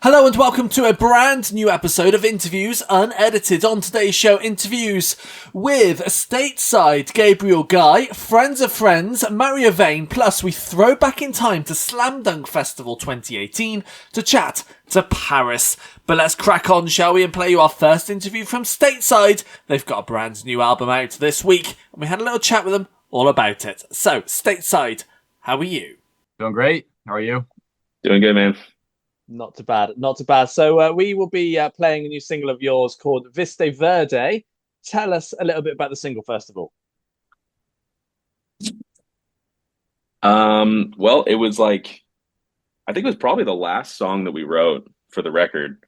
Hello and welcome to a brand new episode of Interviews Unedited. On today's show, interviews with Stateside, Gabriel Guy, Friends of Friends Mario Vayne, plus we throw back in time to Slam Dunk Festival 2018 to chat to Pvris. But let's crack on, shall we, and play you our first interview from Stateside. They've got a brand new album out this week, and we had a little chat with them all about it. So, Stateside, how are you? Doing great. How are you? Doing good, man. Not too bad, not too bad. So we will be playing a new single of yours called Viste Verde. Tell us a little bit about the single, first of all. Well, it was like, I think it was probably the last song that we wrote for the record.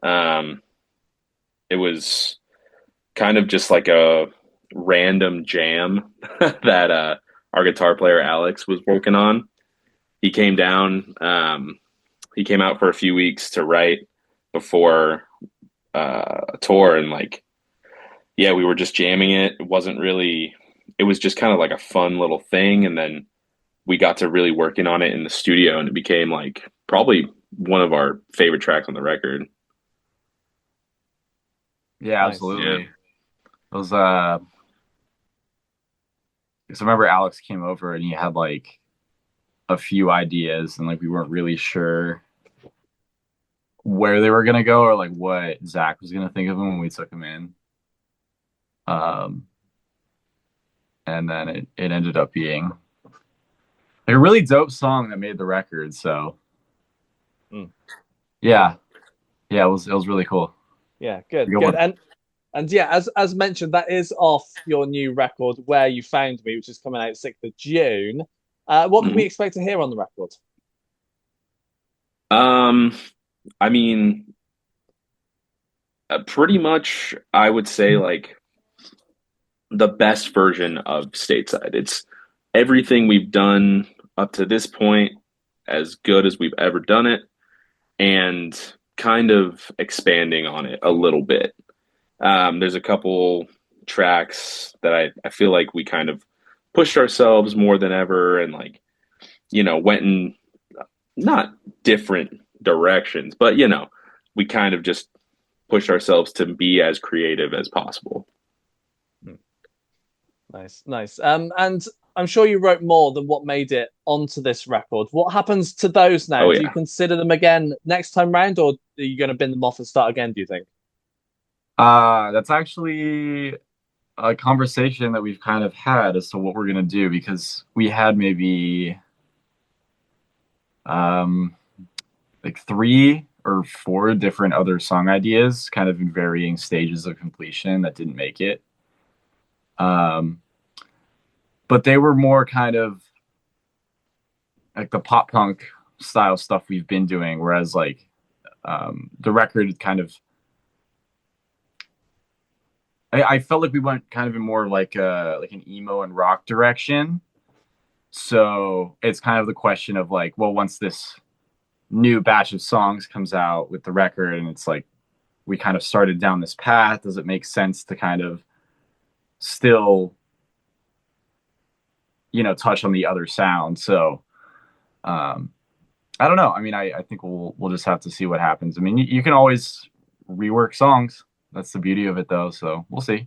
It was kind of just like a random jam that our guitar player Alex was working on. He came down. He came out for a few weeks to write before a tour, and we were just jamming it. It was just kind of like a fun little thing, and then we got to really working on it in the studio, and it became like probably one of our favorite tracks on the record. Yeah, Nice. absolutely. It was I remember Alex came over and he had like a few ideas, and like we weren't really sure where they were gonna go or like what Zach was gonna think of them when we took him in. And then it ended up being like a really dope song that made the record. So Mm. yeah, it was really cool. Yeah, good, Good good. one. And yeah, as mentioned, that is off your new record, Where You Found Me, which is coming out 6th of June. What can we expect to hear on the record? I mean, pretty much, I would say like the best version of Stateside. It's everything we've done up to this point, as good as we've ever done it, and kind of expanding on it a little bit. There's a couple tracks that I feel like we kind of pushed ourselves more than ever, and went in not different directions, but we kind of just pushed ourselves to be as creative as possible. Nice, nice. And I'm sure you wrote more than what made it onto this record. What happens to those now? Oh, Do you yeah. consider them again next time round, or are you going to bin them off and start again, do you think? That's actually a conversation that we've kind of had as to what we're gonna do, because we had maybe like 3 or 4 different other song ideas kind of in varying stages of completion that didn't make it. But they were more kind of like the pop punk style stuff we've been doing, whereas like the record kind of I felt like we went kind of in more like an emo and rock direction. So it's kind of the question of like, well, once this new batch of songs comes out with the record, and it's like we kind of started down this path, does it make sense to kind of still touch on the other sound? So I don't know. I mean, I think we'll just have to see what happens. I mean, you can always rework songs. That's the beauty of it, though. So we'll see.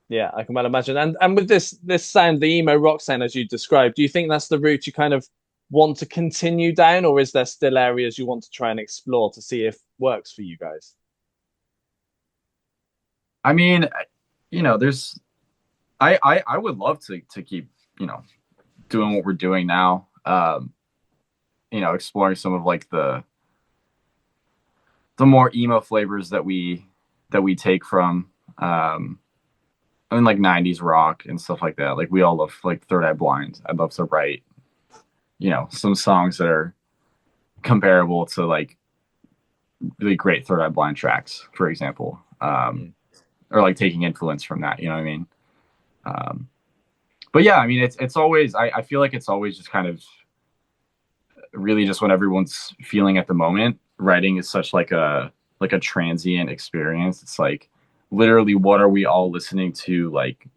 Yeah, I can well imagine. And with this sound, the emo rock sound as you described, do you think that's the route you kind of want to continue down, or is there still areas you want to try and explore to see if works for you guys? I mean, there's I would love to keep doing what we're doing now. Exploring some of like the more emo flavors that we take from like 90s rock and stuff like that. Like we all love like Third Eye Blind. I'd love to write some songs that are comparable to like really great Third Eye Blind tracks, for example. Or like taking influence from that, you know what I mean? But yeah, I mean, it's always, I feel like it's always just kind of really just what everyone's feeling at the moment. Writing is such like a transient experience. It's like literally what are we all listening to like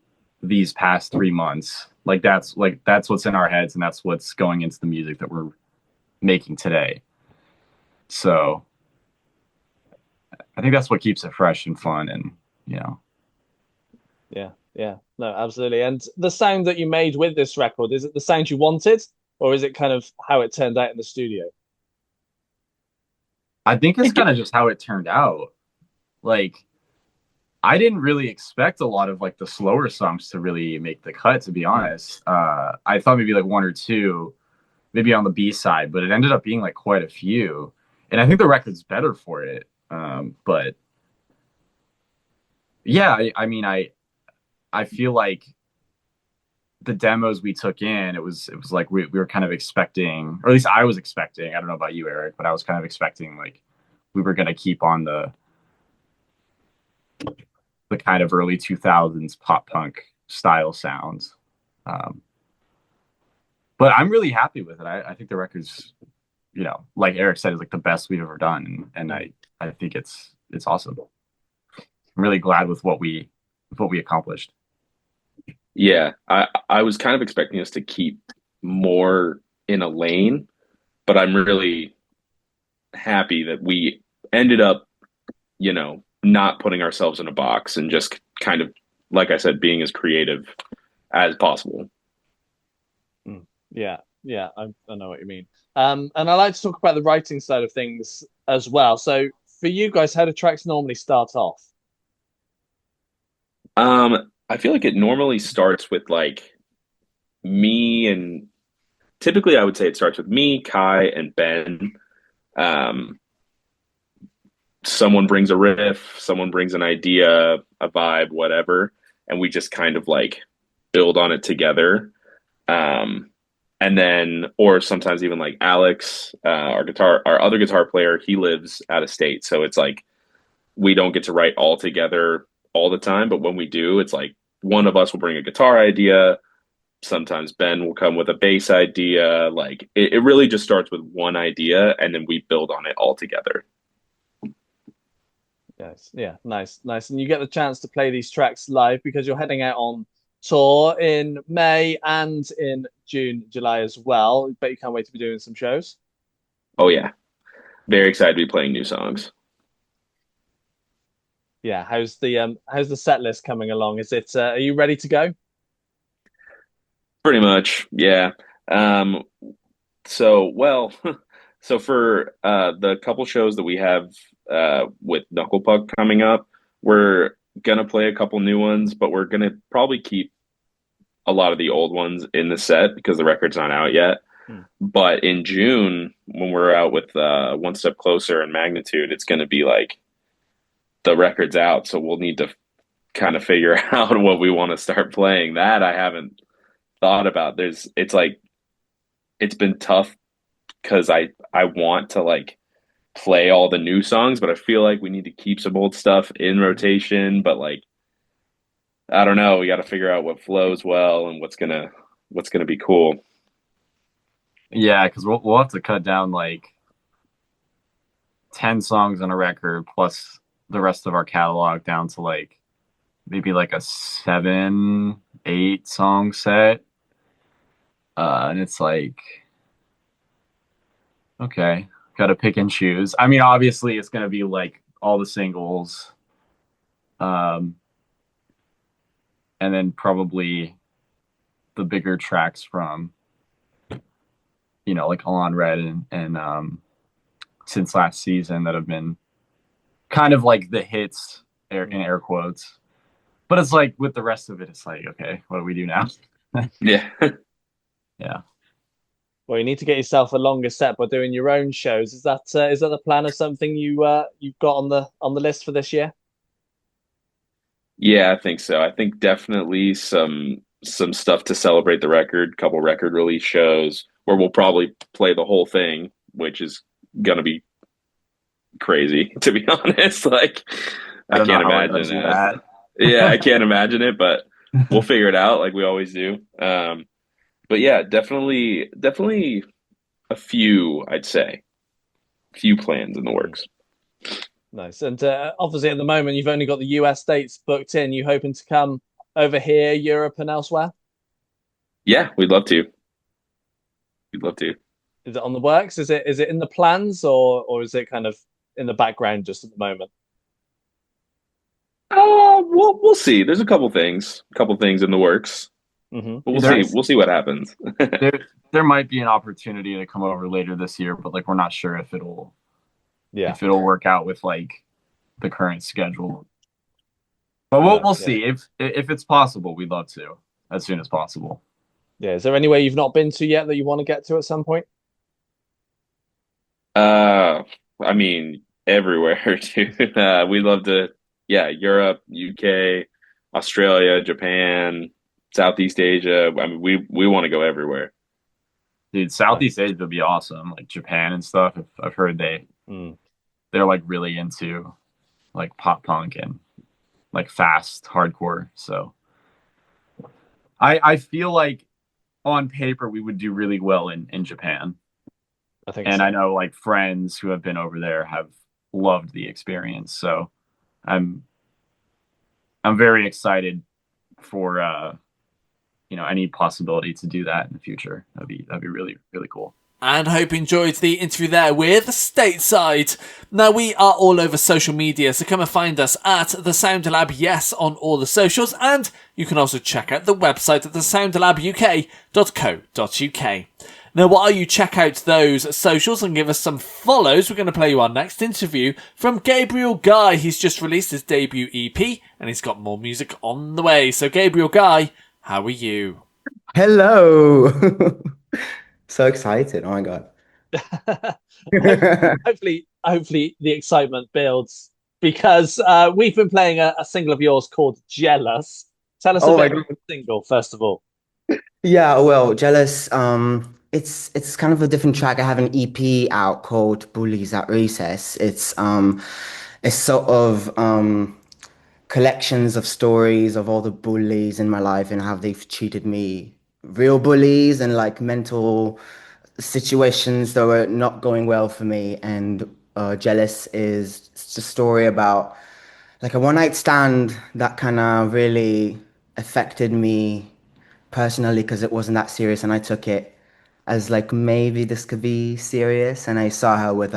these past 3 months? That's what's in our heads, and that's what's going into the music that we're making today. So I think that's what keeps it fresh and fun, and you know. Yeah, yeah, no, absolutely. And the sound that you made with this record, is it the sound you wanted, or is it kind of how it turned out in the studio? I think it's kind of just how it turned out. Like, I didn't really expect a lot of like the slower songs to really make the cut, to be honest. I thought maybe like one or two, maybe on the B side, but it ended up being like quite a few. And I think the record's better for it. But yeah, I mean, I feel like the demos we took in, it was like we were kind of expecting, or at least I was expecting, I don't know about you, Eric, but I was kind of expecting like we were going to keep on the kind of early 2000s pop punk style sounds. But I'm really happy with it. I think the record's, you know, like Eric said, is like the best we've ever done. And I think it's awesome. I'm really glad with what we accomplished. Yeah, I was kind of expecting us to keep more in a lane, but I'm really happy that we ended up, you know, not putting ourselves in a box and just kind of, like I said, being as creative as possible. Yeah, yeah, I know what you mean. And I like to talk about the writing side of things as well. So for you guys, how do tracks normally start off? I feel like it normally starts with like me and typically I would say it starts with me, Kai, and Ben. Um, Someone brings a riff, someone brings an idea, a vibe, whatever, and we just kind of like build on it together. Um, and then, or sometimes even like Alex, our other guitar player, he lives out of state, so it's like we don't get to write all together all the time, but when we do, it's like one of us will bring a guitar idea. Sometimes Ben will come with a bass idea. Like it really just starts with one idea, and then we build on it all together. Yes, yeah, nice, nice. And you get the chance to play these tracks live because you're heading out on tour in May and in June, July as well. Bet you can't wait to be doing some shows. Oh yeah, very excited to be playing new songs. Yeah, how's the set list coming along? Is it are you ready to go? Pretty much, yeah. Um, so well, so for the couple shows that we have with Knuckle Puck coming up, we're gonna play a couple new ones, but we're gonna probably keep a lot of the old ones in the set because the record's not out yet. Hmm. But in June, when we're out with One Step Closer and Magnitude, it's gonna be like the record's out, so we'll need to kind of figure out what we want to start playing. That I haven't thought about. It's like it's been tough because I want to like play all the new songs, but I feel like we need to keep some old stuff in rotation. But like I don't know, we got to figure out what flows well and what's gonna be cool. Yeah, because we'll have to cut down like 10 songs on a record plus the rest of our catalog down to like maybe like a 7, 8 song set. And it's like, okay, gotta pick and choose. I mean, obviously it's gonna be like all the singles. And then probably the bigger tracks from, you know, like On Red and since last season that have been kind of like the hits in air quotes. But it's like with the rest of it, it's like, okay, what do we do now? Yeah. Yeah. Well, you need to get yourself a longer set by doing your own shows. Is that the plan of something you've got on the list for this year? Yeah, I think so. I think definitely some stuff to celebrate the record, couple record release shows where we'll probably play the whole thing, which is gonna be crazy to be honest. Like I I don't know can't how we're gonna imagine do it. that. Yeah, I can't imagine it, but we'll figure it out like we always do. But yeah, definitely a few, I'd say, few plans in the works. Nice. And obviously, at the moment, you've only got the US dates booked in. You hoping to come over here, Europe, and elsewhere? Yeah, we'd love to. We'd love to. Is it on the works? Is it in the plans, or is it kind of in the background just at the moment? We'll see. There's a couple things in the works, Hmm. but we'll see. There's We'll see what happens. there might be an opportunity to come over later this year, but like we're not sure Yeah, if it'll work out with like the current schedule. But no, we'll yeah, see. If it's possible, we'd love to as soon as possible. yeah. Is there anywhere you've not been to yet that you want to get to at some point? I mean, everywhere, dude. We love to, yeah, Europe, UK, Australia, Japan, Southeast Asia. I mean, we want to go everywhere. Dude, Southeast Asia would be awesome. Like Japan and stuff. I've heard Mm. they're like really into like pop punk and like fast hardcore. So I feel like on paper we would do really well in Japan. I think And so. I know like friends who have been over there have loved the experience. So I'm I'm very excited for any possibility to do that in the future. That'd be really, really cool. And hope you enjoyed the interview there with Stateside. Now, we are all over social media, so come and find us at The Sound Lab, yes, on all the socials, and you can also check out the website at thesoundlabuk.co.uk. Now, while you check out those socials and give us some follows, we're going to play you our next interview from Gabriel Guy. He's just released his debut EP, and he's got more music on the way. So, Gabriel Guy, how are you? Hello. So excited. Oh my God. Hopefully the excitement builds because we've been playing a single of yours called Jealous. Tell us a Oh my bit God. about the single, first of all. Yeah, well, Jealous, it's kind of a different track. I have an EP out called Bullies at Recess. It's sort of collections of stories of all the bullies in my life and how they've treated me. Real bullies and like mental situations that were not going well for me. And Jealous is it's a story about like a one night stand that kind of really affected me personally because it wasn't that serious and I took it as like maybe this could be serious and I saw her with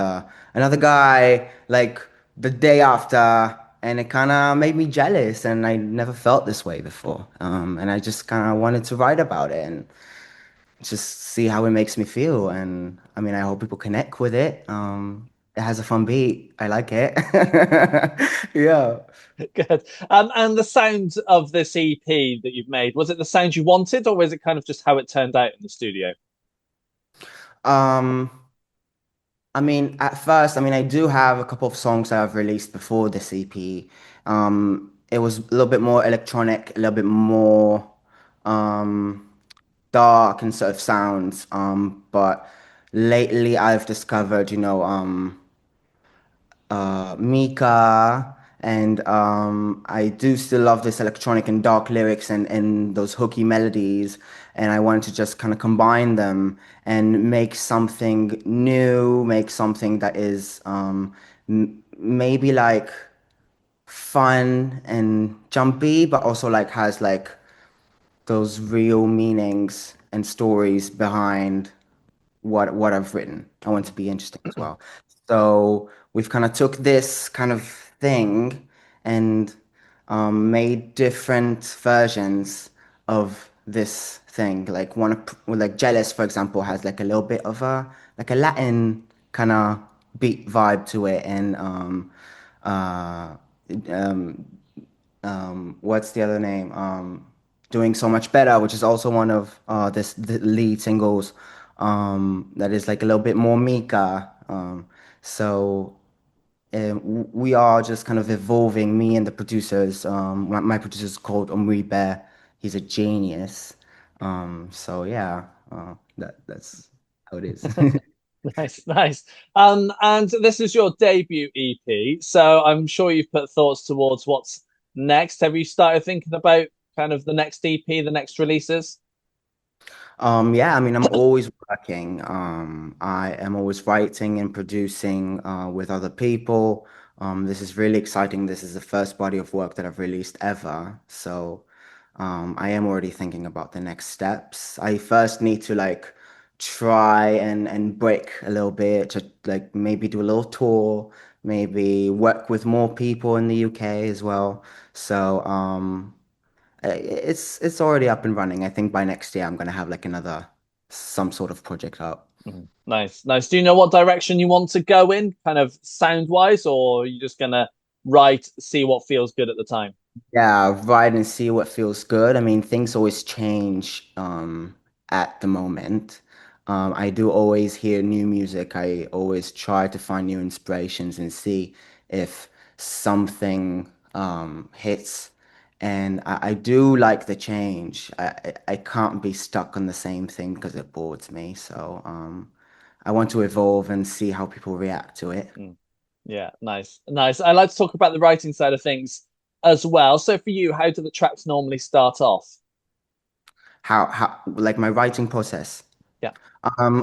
another guy like the day after and it kind of made me jealous and I never felt this way before and I just kind of wanted to write about it and just see how it makes me feel and I mean I hope people connect with it it has a fun beat I like it yeah. Good. And the sound of this EP that you've made, was it the sound you wanted, or was it kind of just how it turned out in the studio? um I mean, at first, I mean, I do have a couple of songs that I've released before this EP. It was a little bit more electronic, a little bit more um, dark and sort of sounds. But lately, I've discovered, Mika, and I do still love this electronic and dark lyrics and those hooky melodies, and I wanted to just kind of combine them and make something new, make something that is maybe like fun and jumpy, but also like has like those real meanings and stories behind what I've written. I want to be interesting as well. So we've kind of took this kind of thing and made different versions of this thing. Like like Jealous, for example, has like a little bit of a Latin kind of beat vibe to it, and uh, um, what's the other name? Doing So Much Better, which is also one of the lead singles. That is like a little bit more Mika. So we are just kind of evolving. Me and the producers. My producer's called Omri Bear. He's a genius. So yeah, that's how it is. Nice, nice. And this is your debut EP, so I'm sure you've put thoughts towards what's next. Have you started thinking about kind of the next EP, the next releases? Yeah, I mean, I'm always working. I am always writing and producing with other people. This is really exciting. This is the first body of work that I've released ever. So I am already thinking about the next steps. I first need to like try and break a little bit to like maybe do a little tour, maybe work with more people in the UK as well. So it's already up and running. I think by next year I'm gonna have like another some sort of project out. Mhm. Nice, nice. Do you know what direction you want to go in, kind of sound wise, or are you just gonna write, see what feels good at the time? Yeah, ride and see what feels good. I mean, things always change at the moment. I do always hear new music. I always try to find new inspirations and see if something hits. And I do like the change. I can't be stuck on the same thing because it bores me. So I want to evolve and see how people react to it. Mm. Yeah, nice, nice. I like to talk about the writing side of things as well. So for you, how do the tracks normally start off? How like my writing process. Yeah.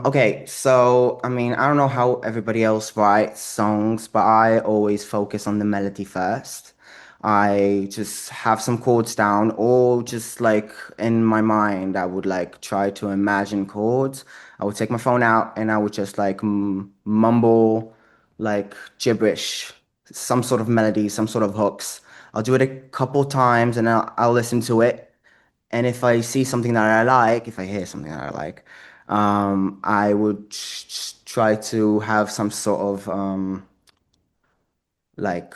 Okay, so I mean, I don't know how everybody else writes songs, but I always focus on the melody first. I just have some chords down, or just like in my mind, I would like try to imagine chords. I would take my phone out and I would just like mumble like gibberish, some sort of melody, some sort of hooks. I'll do it a couple times and I'll listen to it. And if I see something that I like, if I hear something that I like, I would try to have some sort of like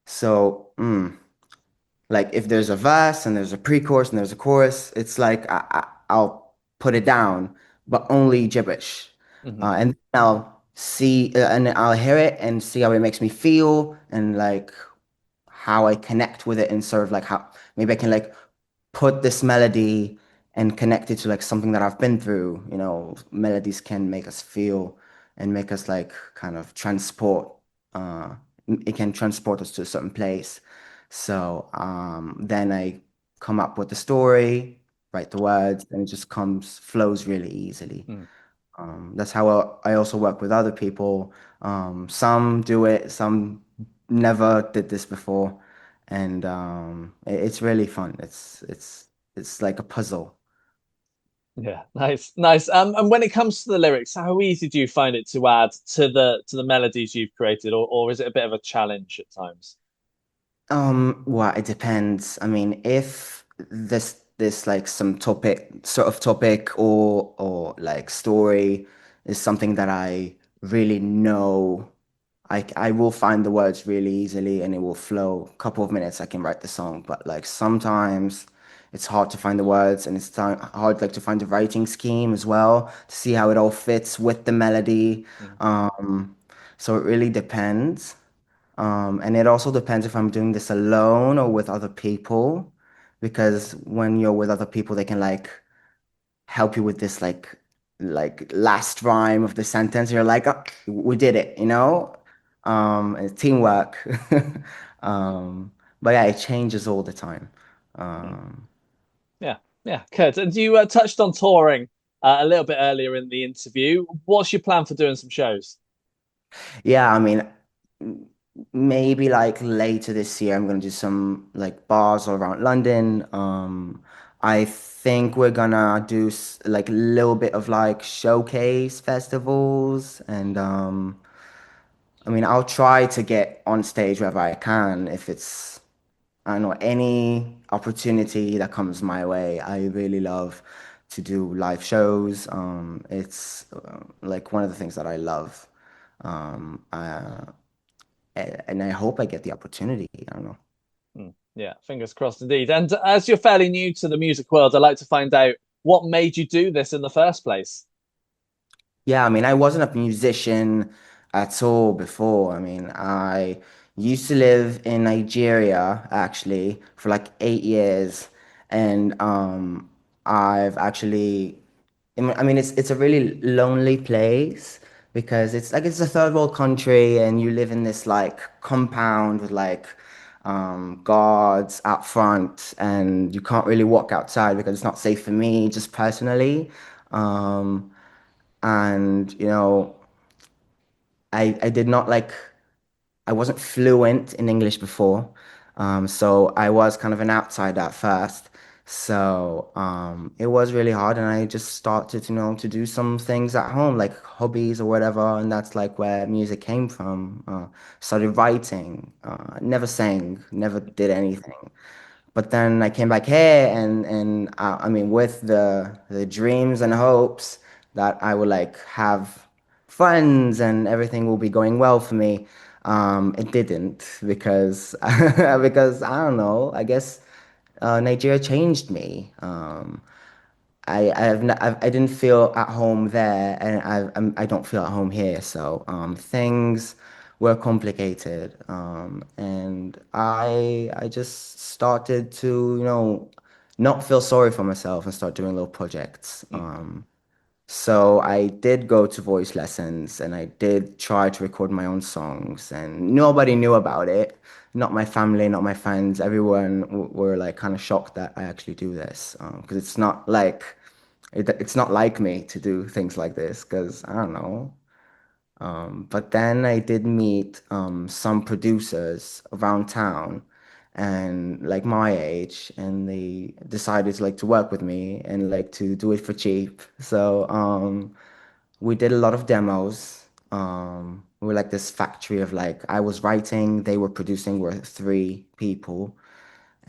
so like if there's a verse and there's a pre-chorus and there's a chorus, it's like I'll put it down, but only gibberish, Hmm. and then I'll see and I'll hear it and see how it makes me feel and like how I connect with it and sort of like how maybe I can like put this melody and connect it to like something that I've been through. You know, melodies can make us feel and make us like kind of transport. Uh, it can transport us to a certain place. So then I come up with the story, write the words, and it just comes flows really easily. Mm. That's how I also work with other people. Some do it, some never did this before, and it's really fun. It's like a puzzle. Yeah, nice, nice. And when it comes to the lyrics, how easy do you find it to add to the melodies you've created, or is it a bit of a challenge at times? Well, it depends. I mean, if this like some topic, sort of topic or like story is something that I really know, I will find the words really easily and it will flow. A couple of minutes I can write the song, but like sometimes it's hard to find the words and it's hard like to find the writing scheme as well to see how it all fits with the melody. Mm. So it really depends. And it also depends if I'm doing this alone or with other people, because when you're with other people, they can like help you with this like last rhyme of the sentence. You're like, oh, we did it, you know? And teamwork. But yeah, it changes all the time. Mm. Um, Yeah, yeah, good. And you touched on touring a little bit earlier in the interview. What's your plan for doing some shows? yeah, I mean, maybe like later this year, I'm gonna do some like bars all around London. I think we're gonna do like a little bit of like showcase festivals, and I mean, I'll try to get on stage wherever I can if it's I don't know any opportunity that comes my way. I really love to do live shows. It's like one of the things that I love. Um, uh, and I hope I get the opportunity. I don't know. Mm. Yeah, fingers crossed indeed. And as you're fairly new to the music world, I'd like to find out what made you do this in the first place. Yeah, I mean, I wasn't a musician at all before. I mean, I used to live in Nigeria actually for like 8 years, and I've actually, I mean, it's a really lonely place because it's like it's a third world country, and you live in this like compound with like guards out front, and you can't really walk outside because it's not safe for me, just personally. Um, and you know I did not like I wasn't fluent in English before, so I was kind of an outsider at first. So it was really hard, and I just started, to do some things at home, like hobbies or whatever, and that's like where music came from. Started writing, never sang, never did anything. But then I came back here, and I mean, with the dreams and hopes that I would like have friends and everything will be going well for me. It didn't because because I don't know. I guess Nigeria changed me. I didn't feel at home there, and I don't feel at home here. So things were complicated, and I just started to not feel sorry for myself and start doing little projects. So I did go to voice lessons, and I did try to record my own songs, and nobody knew about it. Not my family, not my friends. Everyone were like kind of shocked that I actually do this, because it's not like me to do things like this, because I don't know. But then I did meet some producers around town and like my age, and they decided to like to work with me and like to do it for cheap. So we did a lot of demos. We were like this factory of like I was writing, they were producing, we're three people.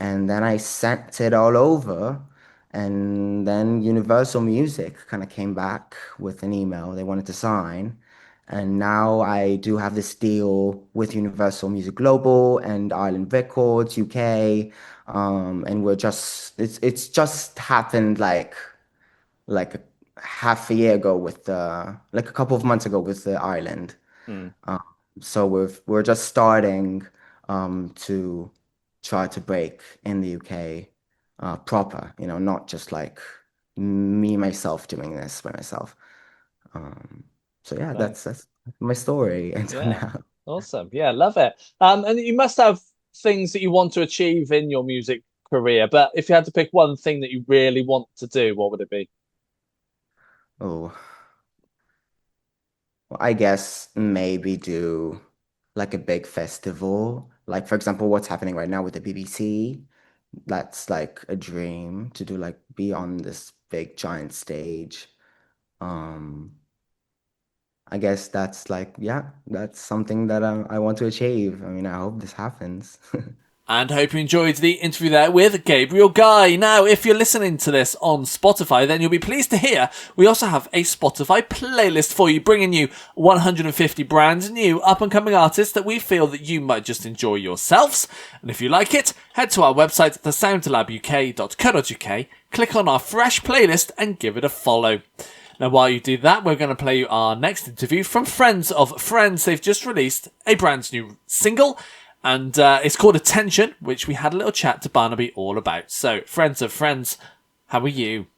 And then I sent it all over. And then Universal Music kind of came back with an email they wanted to sign. And now I do have this deal with Universal Music Global and Ireland Records, UK. And it's just happened like half a year ago with like a couple of months ago with the Ireland. Mm. So we're just starting to try to break in the UK proper, not just like me myself doing this by myself. So yeah, Nice. that's my story until Yeah. now. Awesome. Yeah, love it. And you must have things that you want to achieve in your music career, but if you had to pick one thing that you really want to do, what would it be? Oh, well, I guess maybe do like a big festival. Like for example, what's happening right now with the BBC. That's like a dream to do like be on this big giant stage. Um, I guess that's like, yeah, that's something that I want to achieve. I mean, I hope this happens. And hope you enjoyed the interview there with Gabriel Guy. Now, if you're listening to this on Spotify, then you'll be pleased to hear we also have a Spotify playlist for you, bringing you 150 brand new up-and-coming artists that we feel that you might just enjoy yourselves. And if you like it, head to our website, thesoundlabuk.co.uk, click on our fresh playlist and give it a follow. Now, while you do that, we're going to play you our next interview from Friends of Friends. They've just released a brand new single, and it's called Attention, which we had a little chat to Barnaby all about. So, Friends of Friends, how are you?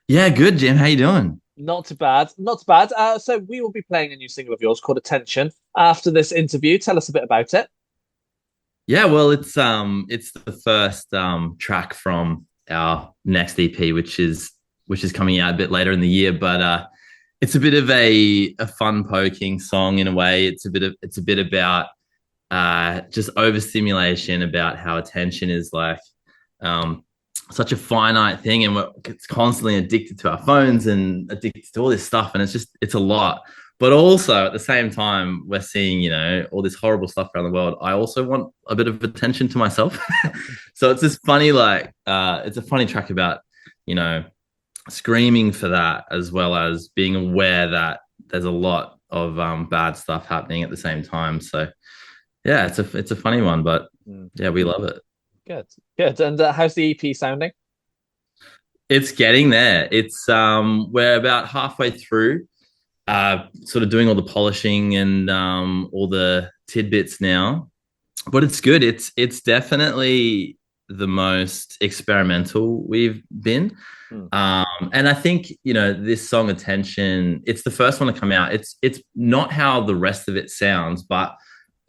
Yeah, good, Jim. How you doing? Not too bad. Not too bad. So we will be playing a new single of yours called Attention after this interview. Tell us a bit about it. Yeah, well, it's the first track from our next EP, which is coming out a bit later in the year. But it's a bit of a fun poking song in a way. It's a bit about just overstimulation, about how attention is like such a finite thing, and it's constantly addicted to our phones and addicted to all this stuff, and it's a lot. But also at the same time, we're seeing all this horrible stuff around the world. I also want a bit of attention to myself. So it's this funny it's a funny track about screaming for that, as well as being aware that there's a lot of bad stuff happening at the same time. So yeah, it's a funny one, but yeah, we love it. Good. And how's the EP sounding? It's getting there. It's we're about halfway through, sort of doing all the polishing and all the tidbits now, but it's good. It's definitely the most experimental we've been. And I think this song Attention, it's the first one to come out. It's not how the rest of it sounds, but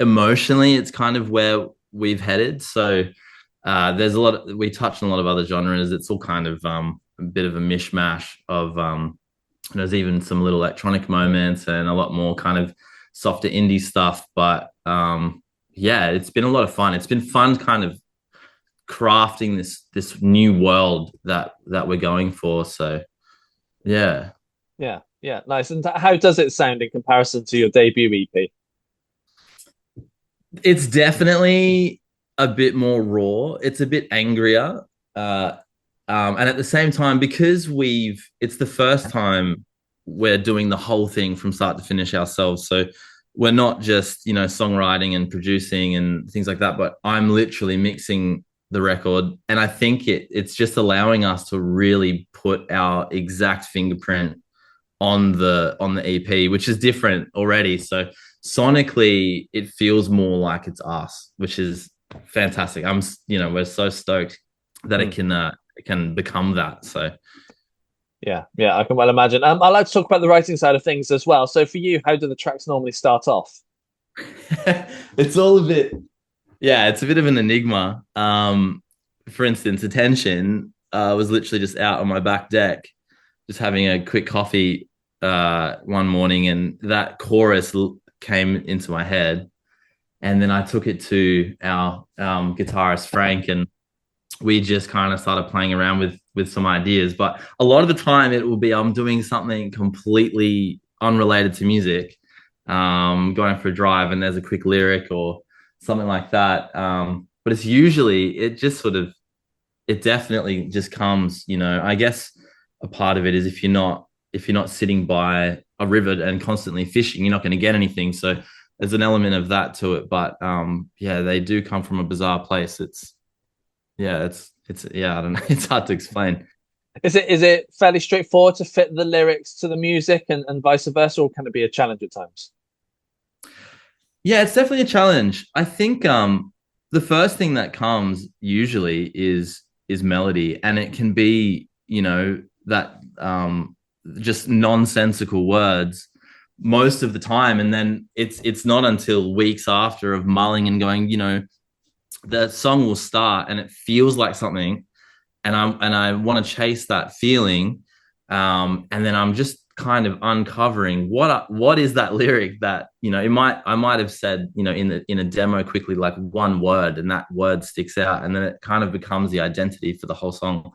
emotionally it's kind of where we've headed. So there's we touched on a lot of other genres. It's all kind of a bit of a mishmash of there's even some little electronic moments and a lot more kind of softer indie stuff. But yeah, it's been a lot of fun. It's been fun kind of crafting this new world that we're going for. So yeah. Yeah, nice. And how does it sound in comparison to your debut EP? It's definitely a bit more raw. It's a bit angrier. And at the same time, because it's the first time we're doing the whole thing from start to finish ourselves. So we're not just, songwriting and producing and things like that, but I'm literally mixing the record. And I think it's just allowing us to really put our exact fingerprint on the EP, which is different already. So sonically, it feels more like it's us, which is fantastic. We're so stoked that it can become that. So yeah, I can well imagine. I'd like to talk about the writing side of things as well. So for you, how do the tracks normally start off? It's all it's a bit of an enigma. For instance, Attention was literally just out on my back deck, just having a quick coffee one morning, and that chorus came into my head, and then I took it to our guitarist Frank, and we just kind of started playing around with some ideas. But a lot of the time it will be I'm doing something completely unrelated to music, going for a drive, and there's a quick lyric or something like that. But it's usually, it definitely just comes, I guess a part of it is if you're not sitting by a river and constantly fishing, you're not going to get anything. So there's an element of that to it. But they do come from a bizarre place. I don't know. It's hard to explain. Is it fairly straightforward to fit the lyrics to the music and vice versa, or can it be a challenge at times? Yeah, it's definitely a challenge. I think the first thing that comes usually is melody, and it can be, that just nonsensical words most of the time, and then it's not until weeks after of mulling and going, the song will start and it feels like something, and I want to chase that feeling, and then I'm just kind of uncovering what is that lyric that I might have said in a demo quickly, like one word, and that word sticks out, and then it kind of becomes the identity for the whole song.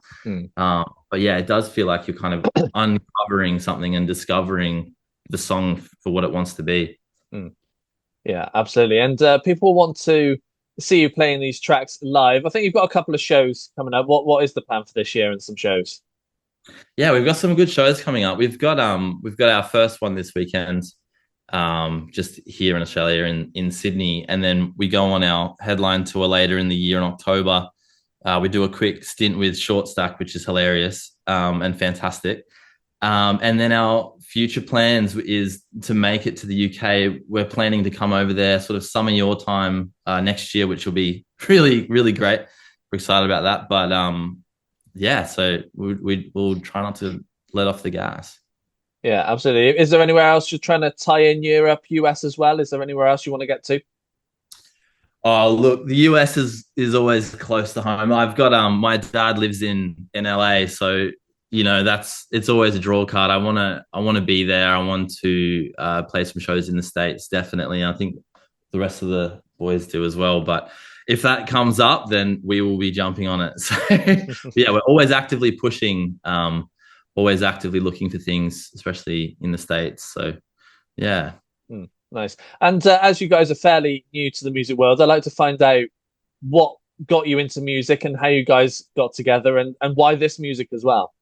But yeah, it does feel like you're kind of uncovering something and discovering the song for what it wants to be. Yeah, absolutely. And people want to see you playing these tracks live. I think you've got a couple of shows coming up. What is the plan for this year and some shows? Yeah, we've got some good shows coming up. We've got our first one this weekend, just here in Australia in Sydney, and then we go on our headline tour later in the year in October. We do a quick stint with Short Stack, which is hilarious and fantastic. And then our future plans is to make it to the UK. We're planning to come over there sort of summer your time next year, which will be really, really great. We're excited about that. But so we'll try not to let off the gas. Yeah, absolutely. Is there anywhere else you're trying to tie in Europe, US as well? Is there anywhere else you want to get to? Oh, look, the US is always close to home. I've got my dad lives in LA, so it's always a draw card. I want to be there. I want to play some shows in the States, definitely. I think the rest of the boys do as well. But if that comes up, then we will be jumping on it. So yeah, we're always actively pushing, always actively looking for things, especially in the States. So yeah. Nice. And as you guys are fairly new to the music world, I'd like to find out what got you into music and how you guys got together, and why this music as well.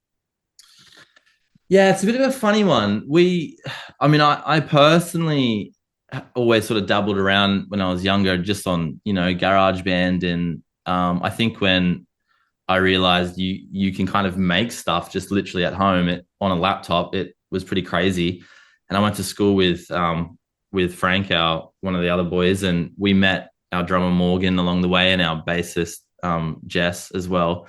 Yeah, it's a bit of a funny one. I personally always sort of dabbled around when I was younger, just on, GarageBand. And I think when I realized you can kind of make stuff just literally at home on a laptop, it was pretty crazy. And I went to school with Frank, one of the other boys, and we met our drummer Morgan along the way, and our bassist Jess as well.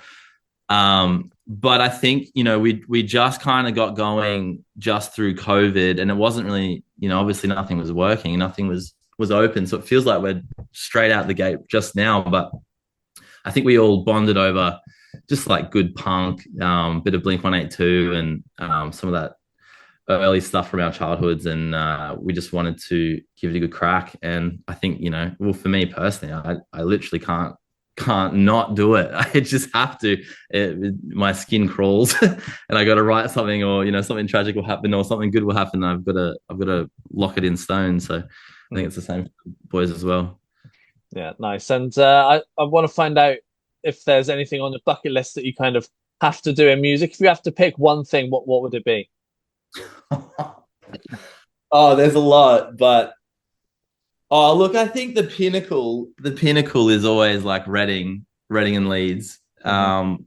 But I think, we just kind of got going just through COVID, and it wasn't really, obviously nothing was working, nothing was open. So it feels like we're straight out the gate just now. But I think we all bonded over just like good punk, bit of Blink-182 and some of that early stuff from our childhoods. And we just wanted to give it a good crack. And I think, for me personally, I literally can't can't not do it. I just have to. My skin crawls, and I got to write something, or something tragic will happen, or something good will happen. I've got to lock it in stone. So I think it's the same for boys as well. Yeah, nice. And I want to find out if there's anything on the bucket list that you kind of have to do in music. If you have to pick one thing, what would it be? Oh, there's a lot, but look, I think the pinnacle is always like Reading and Leeds. I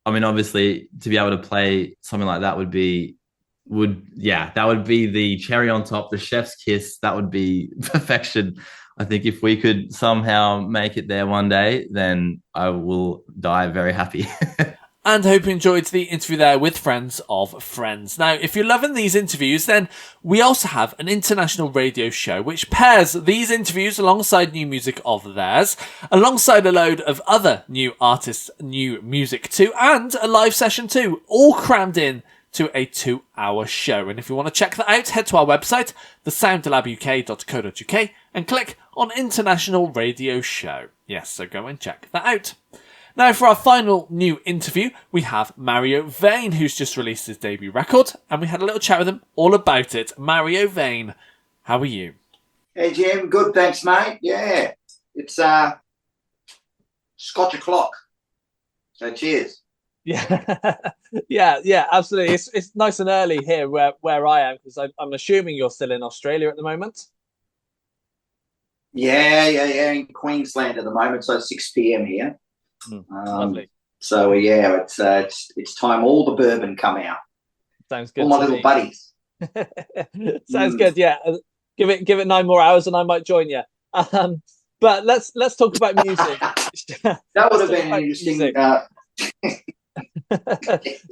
mean, obviously, to be able to play something like that would be the cherry on top, the chef's kiss. That would be perfection. I think if we could somehow make it there one day, then I will die very happy. And hope you enjoyed the interview there with Friends of Friends. Now, if you're loving these interviews, then we also have an international radio show which pairs these interviews alongside new music of theirs, alongside a load of other new artists' new music too, and a live session too, all crammed in to a 2-hour show. And if you want to check that out, head to our website, thesoundlabuk.co.uk, and click on International Radio Show. Yes, so go and check that out. Now, for our final new interview, we have Mario Vayne, who's just released his debut record, and we had a little chat with him all about it. Mario Vayne, how are you? Hey, Jim. Good, thanks, mate. Yeah, it's Scotch o'clock. So cheers. Yeah, yeah, absolutely. It's nice and early here where I am, because I'm assuming you're still in Australia at the moment. Yeah, in Queensland at the moment, so 6 p.m. here. Lovely. So yeah, it's time all the bourbon come out. Sounds good. All my little buddies. Sounds good. Yeah, give it 9 more hours, and I might join you. But let's talk about music. That would have been interesting.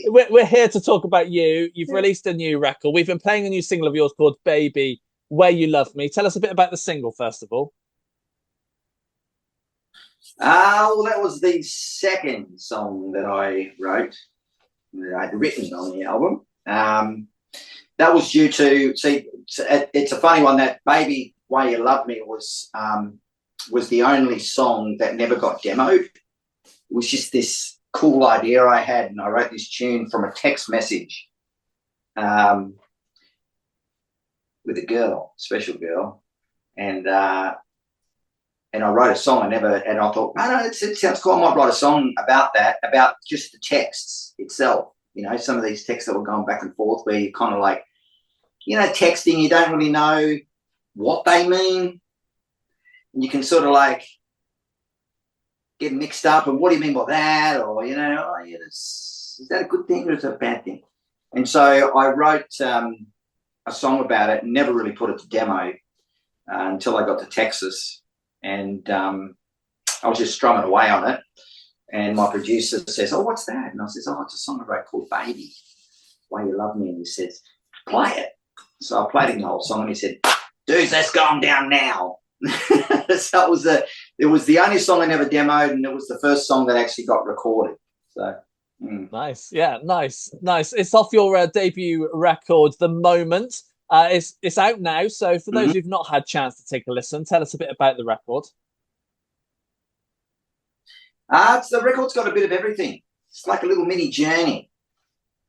We're here to talk about you. You've released a new record. We've been playing a new single of yours called "Baby, Where You Love Me." Tell us a bit about the single, first of all. Well, that was the second song that I wrote, that I'd written on the album. That was due to, it's a funny one, that "Baby, Where You Love Me" was the only song that never got demoed. It was just this cool idea I had, and I wrote this tune from a text message with a girl, special girl, and I wrote a song. And I thought, no, it sounds cool. I might write a song about that, about just the texts itself. Some of these texts that were going back and forth, where you kind of like, texting, you don't really know what they mean. And you can sort of like get mixed up. And what do you mean by that? Or, is that a good thing or is that a bad thing? And so I wrote a song about it and never really put it to demo until I got to Texas. And I was just strumming away on it. And my producer says, "Oh, what's that?" And I says, "Oh, it's a song I wrote called 'Baby, Why You Love Me.'" And he says, "Play it." So I played him the whole song, and he said, "Dude, that's going down now." So it was the only song I never demoed, and it was the first song that actually got recorded. So Nice. Yeah, nice. It's off your debut record, The Moment. It's out now. So for those who've not had a chance to take a listen, tell us a bit about the record. The record's got a bit of everything. It's like a little mini journey.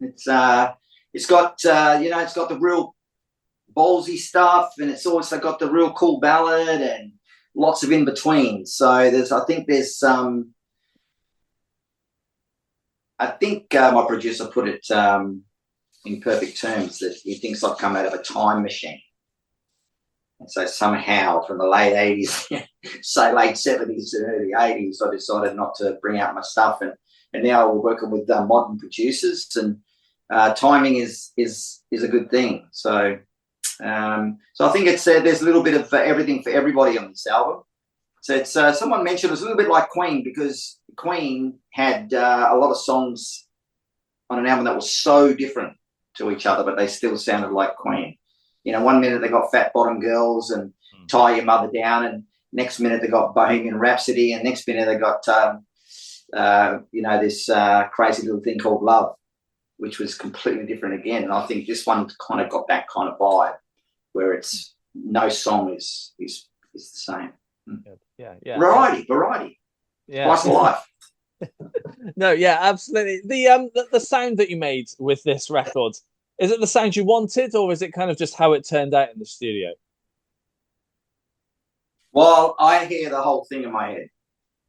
It's got it's got the real ballsy stuff, and it's also got the real cool ballad and lots of in between. So I think my producer put it in perfect terms, that he thinks I've come out of a time machine. And so somehow from the late 80s, say late 70s and early 80s, I decided not to bring out my stuff. And now we're working with modern producers, and timing is a good thing. So I think it's there's a little bit of everything for everybody on this album. So it's someone mentioned it's a little bit like Queen, because Queen had a lot of songs on an album that was so different to each other, but they still sounded like Queen. 1 minute they got Fat Bottom Girls and Tie Your Mother Down, and next minute they got Bohemian Rhapsody, and next minute they got this crazy little thing called Love, which was completely different again. And I think this one kind of got that kind of vibe, where it's no song is the same. Yeah. Variety. Yeah. What's life? No, yeah, absolutely. The sound that you made with this record, is it the sound you wanted, or is it kind of just how it turned out in the studio? Well, I hear the whole thing in my head.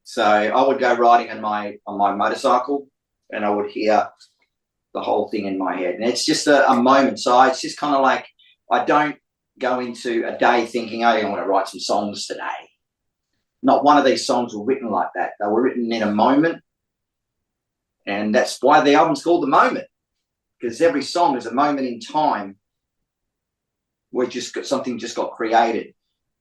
So I would go riding on my motorcycle, and I would hear the whole thing in my head. And it's just a moment. So it's just kind of like, I don't go into a day thinking, oh, I want to write some songs today. Not one of these songs were written like that. They were written in a moment. And that's why the album's called The Moment, because every song is a moment in time where something just got created.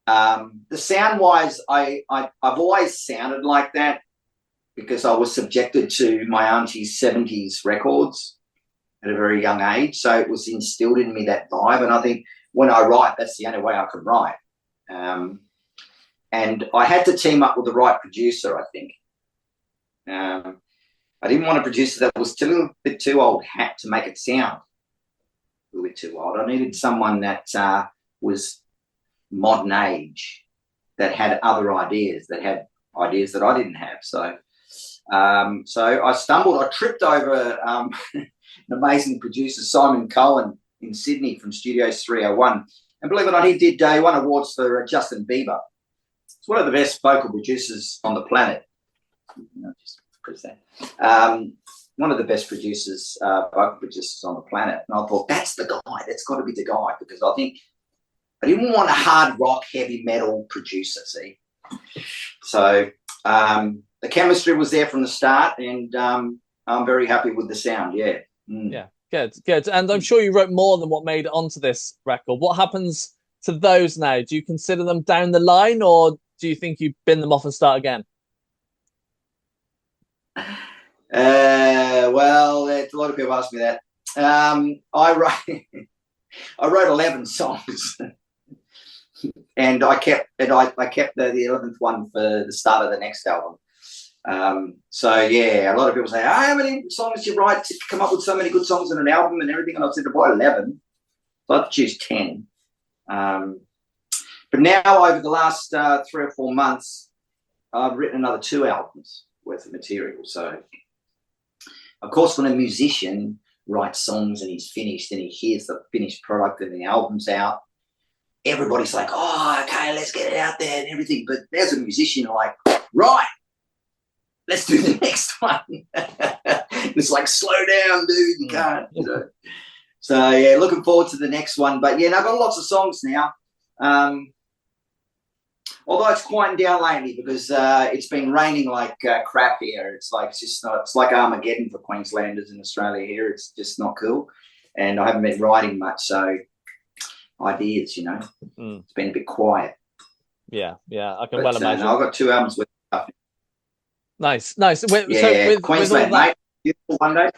The sound-wise, I've always sounded like that because I was subjected to my auntie's 70s records at a very young age. So it was instilled in me, that vibe. And I think when I write, that's the only way I can write. And I had to team up with the right producer, I think. I didn't want a producer that was a little bit too old hat to make it sound a little bit too old. I needed someone that was modern age, that had other ideas, that had ideas that I didn't have. So I tripped over an amazing producer, Simon Cohen, in Sydney from Studios 301. And believe it or not, he did won awards for Justin Bieber. It's one of the best vocal producers on the planet. One of the best producers, vocal producers on the planet. And I thought, that's the guy. That's got to be the guy, because I think I didn't want a hard rock, heavy metal producer, see. So the chemistry was there from the start, and I'm very happy with the sound, yeah. Yeah, good. And I'm sure you wrote more than what made it onto this record. What happens to those now? Do you consider them down the line, or do you think you bin them off and start again? Well, a lot of people ask me that. I wrote 11 songs, and I kept the 11th one for the start of the next album. So yeah, a lot of people say, how many songs do you write to come up with so many good songs in an album and everything? And I said, about 11. So I have to choose 10. But now, over the last 3 or 4 months, I've written another 2 albums worth of material. So, of course, when a musician writes songs and he's finished and he hears the finished product and the album's out, everybody's like, oh, okay, let's get it out there and everything. But there's a musician like, right, let's do the next one. It's like, slow down, dude, you can't, you know. So, yeah, looking forward to the next one. But, yeah, I've got lots of songs now. Although it's quieting down lately because it's been raining like crap here. It's like Armageddon for Queenslanders in Australia here. It's just not cool. And I haven't been writing much, so ideas, you know. It's been a bit quiet. Yeah, I can well imagine. No, I've got 2 albums with stuff. Nice. Queensland, mate. Beautiful one day.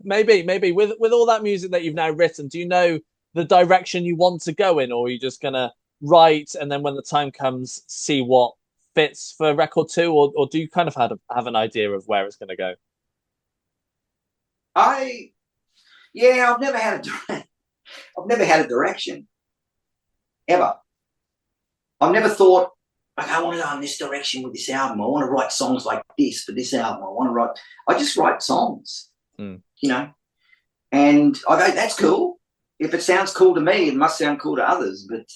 Maybe with all that music that you've now written, do you know the direction you want to go in, or are you just gonna write and then when the time comes see what fits for record 2, or do you kind of have an idea of where it's going to go? I've never had a direction ever. I've never thought, like, I want to go in this direction with this album. I want to write songs like this for this album. I just write songs, you know, and I go, that's cool. If it sounds cool to me, it must sound cool to others. But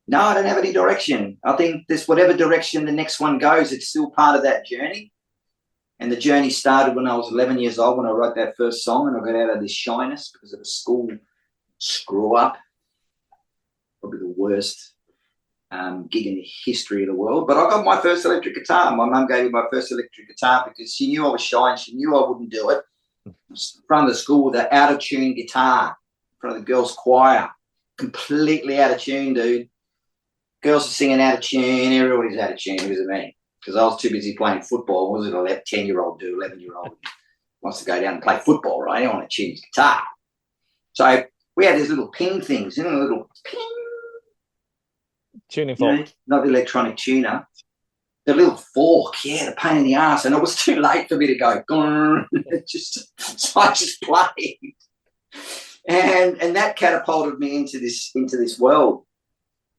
no, I don't have any direction. I think this, whatever direction the next one goes, it's still part of that journey. And the journey started when I was 11 years old, when I wrote that first song, and I got out of this shyness because of a school screw-up. Probably the worst gig in the history of the world. But I got my first electric guitar. My mum gave me my first electric guitar because she knew I was shy and she knew I wouldn't do it. In front of the school with an out-of-tune guitar, in front of the girls' choir. Completely out of tune, dude. Girls are singing out of tune. Everybody's out of tune. It was me. Because I was too busy playing football. What was it, a 10-year-old dude, 11-year-old wants to go down and play football, right? I don't want to tune his guitar. So we had these little ping things, little ping. Tuning fork. Not the electronic tuner. The little fork, the pain in the ass. And it was too late for me to go, so I just played. And that catapulted me into this world.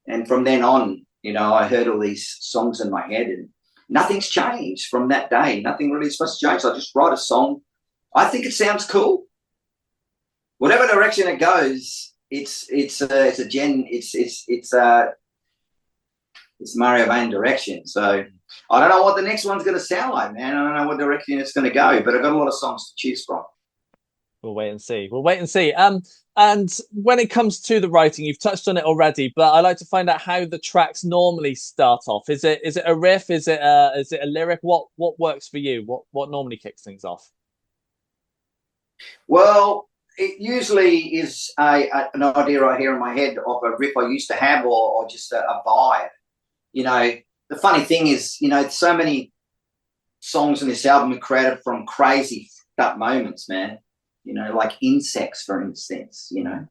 And from then on, I heard all these songs in my head. And nothing's changed from that day. Nothing really is supposed to change. I just write a song. I think it sounds cool. Whatever direction it goes, it's Mario Vayne direction. So I don't know what the next one's going to sound like, man. I don't know what direction it's going to go, but I've got a lot of songs to choose from. We'll wait and see. And when it comes to the writing, you've touched on it already, but I like to find out how the tracks normally start off. Is it a riff? Is it a lyric? What works for you? What normally kicks things off? Well, it usually is an idea right here in my head of a riff I used to have, or just a vibe. You know, the funny thing is, you know, so many songs in this album are created from crazy up moments, man. You know, like Insects, for instance, you know,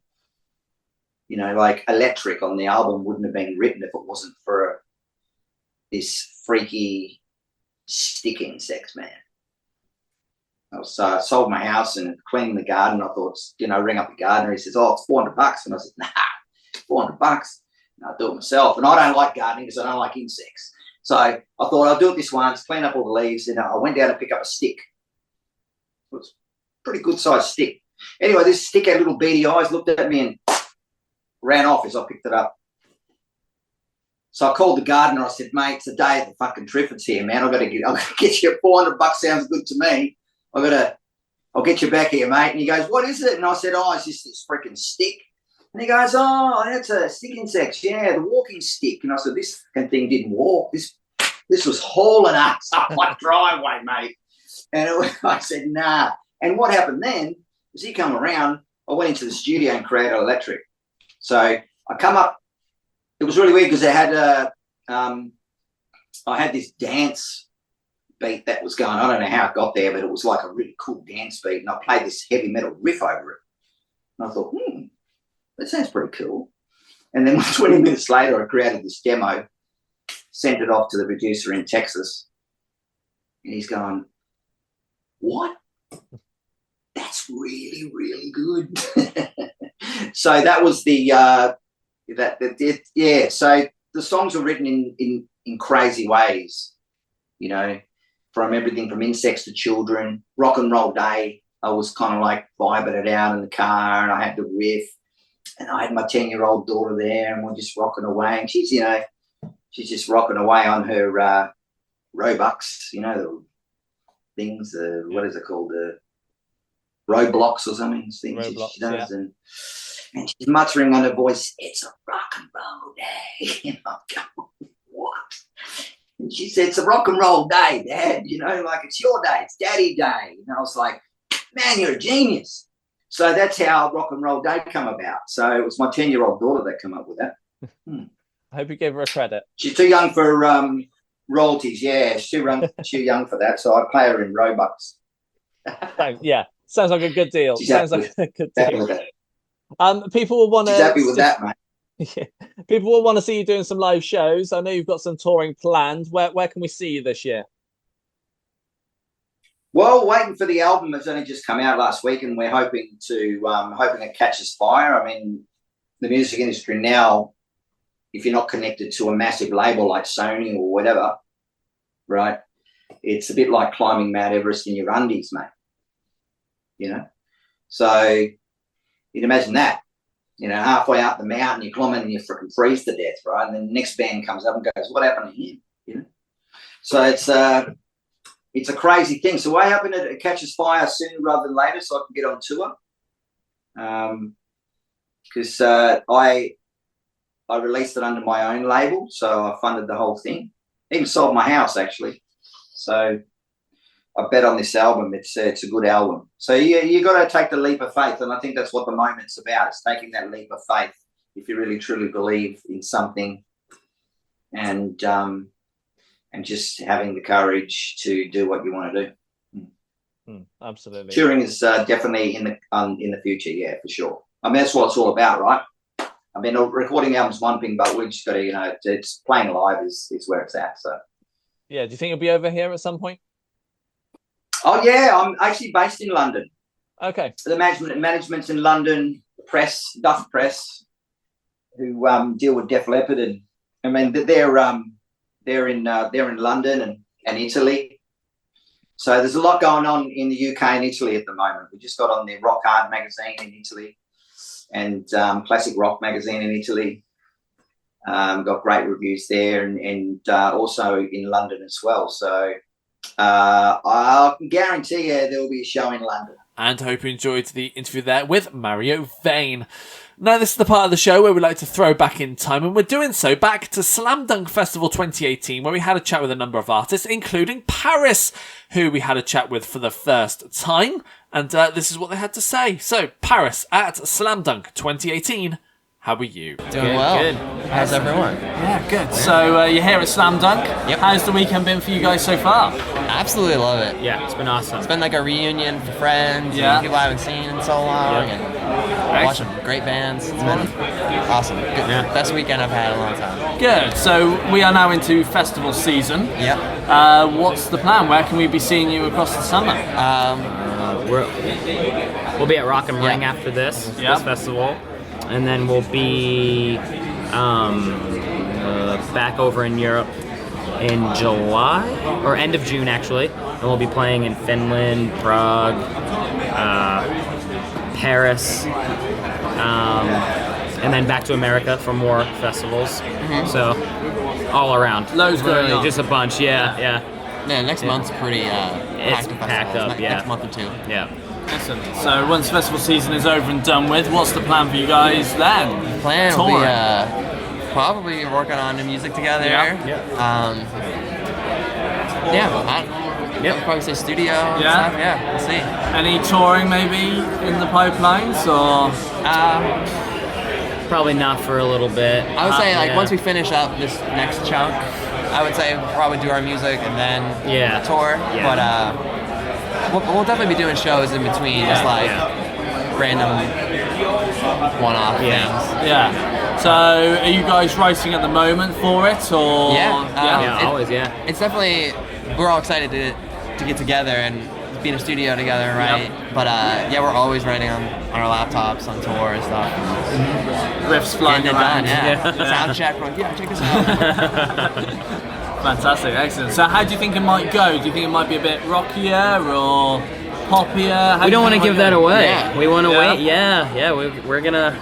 like Electric on the album wouldn't have been written if it wasn't for this freaky stick insect, man. I sold my house and cleaning the garden. I thought, you know, ring up the gardener. He says, oh, it's $400. And I said, nah, $400. And I'll do it myself. And I don't like gardening because I don't like insects. So I thought I'll do it this once, clean up all the leaves. And I went down to pick up a stick. It was a pretty good sized stick. Anyway, this stick had little beady eyes, looked at me and ran off as I picked it up. So I called the gardener. I said, mate, it's the day of the fucking Triffids here, man. I've got to get you $400. Sounds good to me. I'll get you back here, mate. And he goes, what is it? And I said, oh, it's just this freaking stick. And he goes, oh, that's a stick insect. Yeah, the walking stick. And I said, this fucking thing didn't walk. This was hauling us up my driveway, mate. And I said, nah. And what happened then was he come around. I went into the studio and created Electric. So I come up. It was really weird because I had this dance beat that was going. I don't know how it got there, but it was like a really cool dance beat, and I played this heavy metal riff over it. And I thought, that sounds pretty cool. And then 20 minutes later, I created this demo, sent it off to the producer in Texas, and he's going, what? That's really, really good. So that was So the songs were written in crazy ways, you know, from everything from Insects to Children, Rock and Roll Day. I was kind of like vibing it out in the car, and I had the riff, and I had my 10-year-old daughter there, and we're just rocking away. And she's just rocking away on her Robux, you know, the things, what is it called? Roblox or something. Things she does. Yeah. And she's muttering on her voice, it's a rock and roll day. And I'm going, what? And she said, it's a rock and roll day, Dad. You know, like it's your day. It's Daddy Day. And I was like, man, you're a genius. So that's how Rock and Roll Day come about. So it was my 10-year-old daughter that came up with that. I hope you gave her a credit. She's too young for royalties. Yeah, she's too young for that. So I pay her in Robux. Yeah, sounds like a good deal. Sounds like a good deal. People will want to. She's happy with that, mate. Yeah. People will want to see you doing some live shows. I know you've got some touring planned. Where can we see you this year? Well, waiting for the album. It's only just come out last week, and we're hoping it catches fire. I mean, the music industry now, if you're not connected to a massive label like Sony or whatever, right, it's a bit like climbing Mount Everest in your undies, mate. You know? So you'd imagine that. You know, halfway up the mountain, you climb and you freaking freeze to death, right? And then the next band comes up and goes, what happened to him? You know? So it's a crazy thing. So we're hoping it catches fire sooner rather than later so I can get on tour. Because I released it under my own label, so I funded the whole thing. Even sold my house, actually. So I bet on this album. It's a good album. So you got to take the leap of faith, and I think that's what the moment's about. It's taking that leap of faith if you really truly believe in something, and just having the courage to do what you want to do. Absolutely. Touring is definitely in the future, yeah, for sure. I mean, that's what it's all about, right? I mean, recording albums one thing, but we just got to, you know, it's playing live is where it's at. So. Yeah. Do you think you'll be over here at some point? Oh yeah, I'm actually based in London. Okay. The management's in London. Press, Duff Press, who deal with Def Leppard, and I mean they're in London, and and Italy. So there's a lot going on in the UK and Italy at the moment. We just got on the Rock Hard magazine in Italy and Classic Rock magazine in Italy. Got great reviews there, and also in London as well. So I can guarantee you there will be a show in London. And hope you enjoyed the interview there with Mario Vayne. Now, this is the part of the show where we like to throw back in time, and we're doing so back to Slam Dunk Festival 2018, where we had a chat with a number of artists, including Pvris, who we had a chat with for the first time, and this is what they had to say. So, Pvris at Slam Dunk 2018, how are you? Doing well. Good. How's everyone? Yeah, good. So, you're here at Slam Dunk. Yep. How's the weekend been for you guys so far? Absolutely love it. Yeah, it's been awesome. It's been like a reunion for friends, Yeah. and people I haven't seen in so long, and watching great bands. It's been awesome. Good. Yeah. Best weekend I've had in a long time. Good. So we are now into festival season. Yep. What's the plan? Where can we be seeing you across the summer? We'll be at Rock and Ring after this festival, and then we'll be back over in Europe in July or end of June actually, and we'll be playing in Finland, Prague, Paris, and then back to America for more festivals. So all around, Loads going on. just a bunch. Yeah. Yeah, next month's pretty It's packed with packed festivals. up, yeah. Next month or two. Yeah. Excellent. So, once festival season is over and done with, what's the plan for you guys then? Plan will Touring. be probably working on new music together. Yep. I'll probably say studio. and Yeah? stuff. Yeah, we'll see. Any touring maybe in the pipelines, or Probably not for a little bit. I would say Yeah. once we finish up this next chunk, I would say we'll probably do our music and then tour. Yeah. But we'll definitely be doing shows in between, just like random one-off things. yeah? So, are you guys writing at the moment for it, or Yeah, always, yeah. It's definitely, we're all excited to get together and be in a studio together, right? But we're always writing on our laptops on tour and stuff. riffs flying Getting it around? done, Sound check, like, check this out. Fantastic, excellent. So, how do you think it might go? Do you think it might be a bit rockier or poppier? We don't want to give that away. Yeah. We want to Yeah. wait. Yeah. We're gonna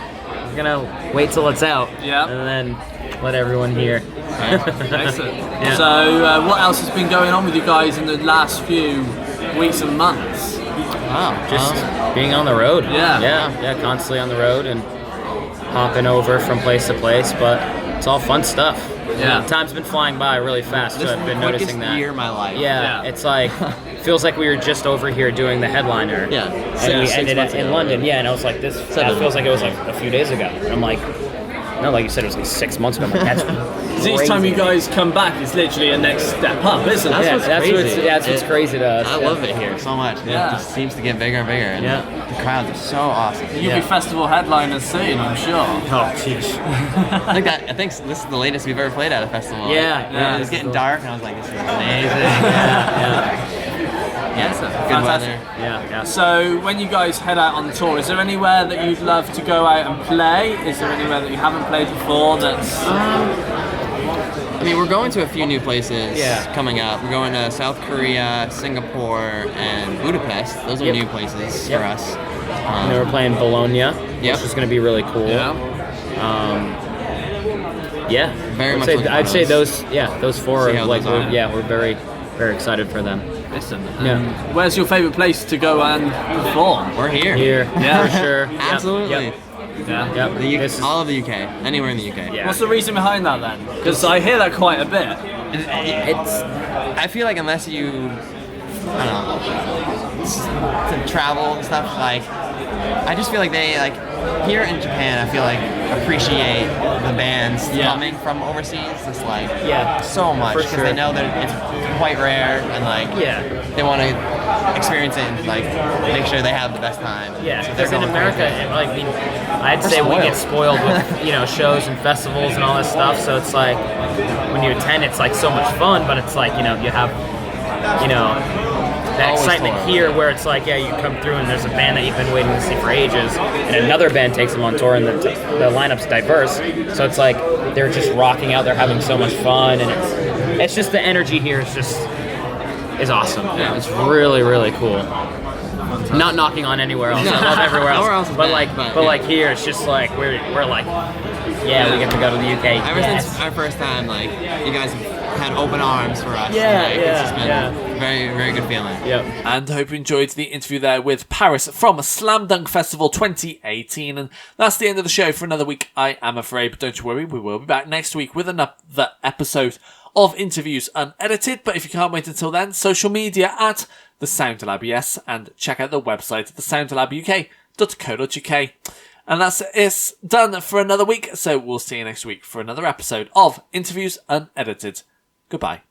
wait till it's out. Yeah. And then let everyone hear. Excellent. Yeah. So, what else has been going on with you guys in the last few weeks and months? Wow. Just being on the road. Yeah. Yeah. Constantly on the road and hopping over from place to place, but it's all fun stuff. Yeah. Time's been flying by really fast. This So I've been quickest noticing that. year of my life. Yeah, it's like feels like we were just over here doing the headliner. Yeah. And we 6 ended months up in ago. London. Yeah, and I was like, this that feels like it was like a few days ago. And I'm like, no, like you said, it was like 6 months ago. I'm like, that's Because each time you crazy. guys come back, it's literally a next step up, isn't it? That's what's crazy. That's what's crazy to us. I yeah. love it here so much. Yeah. It just seems to get bigger and bigger. And Yeah. the crowds are so awesome. You'll be festival headliners soon, I'm sure. Oh, jeez. I think this is the latest we've ever played at a festival. Yeah. It was getting dark, and I was like, this is amazing. Good weather. Yeah. So, when you guys head out on tour, is there anywhere that you'd love to go out and play? Is there anywhere that you haven't played before that's... I mean, we're going to a few new places coming up. We're going to South Korea, Singapore, and Budapest. Those are new places for us. And then we're playing Bologna, which is going to be really cool. Very much looking I'd for say those. those four See are how like, those are. we're very, very excited for them. Listen, Yeah. where's your favourite place to go and perform? We're here. Here, Yeah. for sure. Yep, Absolutely. Yep. Yeah. Yep. This is- All of the UK. Anywhere in the UK. yeah. What's the reason behind that then? Because I hear that quite a bit. I feel like unless you, I don't know, to travel and stuff, like, I just feel like they, like, here in Japan, I feel like appreciate the bands coming from overseas. It's like so much for because sure. they know that it's quite rare and like they want to experience it and like make sure they have the best time. Yeah, So they're because in going America, crazy. like, I'd say we get spoiled with shows and festivals and all this stuff. So it's like when you attend, it's like so much fun, but it's like you have that Always excitement tour. here where it's like you come through and there's a band that you've been waiting to see for ages, and another band takes them on tour, and the lineup's diverse. So it's like they're just rocking out, they're having so much fun, and it's just the energy here is just is awesome. Yeah. It's really, really cool. Not knocking on anywhere else. I love everywhere else. But like here, it's just like we're like, yeah, we get to go to the UK. Ever since our first time, like you guys have had open arms for us. Yeah, like, yeah, it's just been very, very good feeling. Yep. And hope you enjoyed the interview there with Pvris from Slam Dunk Festival 2018. And that's the end of the show for another week, I am afraid. But don't you worry, we will be back next week with another episode of Interviews Unedited. But if you can't wait until then, social media at The Sound Lab, yes, and check out the website at thesoundlabuk.co.uk. And that's it, done for another week, so we'll see you next week for another episode of Interviews Unedited. Goodbye.